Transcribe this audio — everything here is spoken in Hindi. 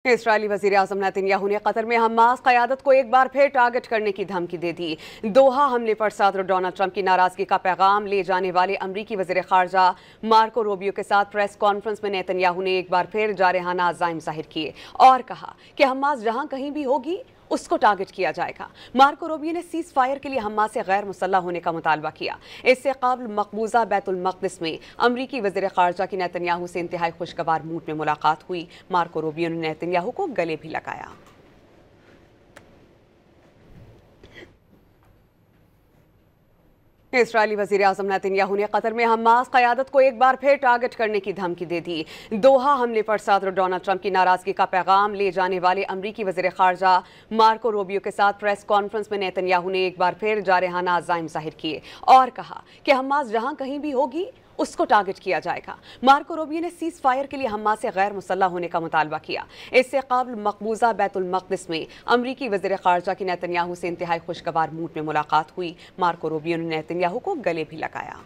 इसराइली वज़ीर आज़म नेतन्याहू ने कतर में हमास क़यादत को एक बार फिर टारगेट करने की धमकी दे दी। दोहा हमले पर सदर डोनाल्ड ट्रंप की नाराजगी का पैगाम ले जाने वाले अमरीकी वज़ीर ख़ारजा मार्को रूबियो के साथ प्रेस कॉन्फ्रेंस में नेतन्याहू ने एक बार फिर जारहाना अज़ाइम ज़ाहिर किए और कहा कि हमास जहां कहीं भी होगी उसको टारगेट किया जाएगा। मार्को रूबियो ने सीज फायर के लिए हमास से गैर मुसल्लह होने का मुतालबा किया। इससे कबल मकबूजा बैतुल मक़दिस में अमरीकी वज़ीर ख़ारजा की नेतन्याहू से इंतहाई खुशगवार मूड में मुलाकात हुई। मार्को रूबियो ने नेतन्याहू को गले भी लगाया। इसराइली वज़ीर आज़म नेतन्याहू ने कतर में हमास क़यादत को एक बार फिर टारगेट करने की धमकी दे दी। दोहा हमले पर सदर डोनाल्ड ट्रंप की नाराजगी का पैगाम ले जाने वाले अमरीकी वज़ीर ख़ारजा मार्को रूबियो के साथ प्रेस कॉन्फ्रेंस में नेतन्याहू ने एक बार फिर जारहाना अज़ाइम ज़ाहिर किए और कहा कि हमास जहां कहीं भी होगी उसको टारगेट किया जाएगा। मार्को रूबियो ने सीज फायर के लिए हमास से गैर मुसल्लह होने का मुतालबा किया। इससे कबल मकबूजा बैतुल मक़दिस में अमरीकी वज़ीर ख़ारजा की नेतन्याहू से इंतहाई खुशगवार मूड में मुलाकात हुई। मार्को रूबियो ने नेतन्याहू को गले भी लगाया।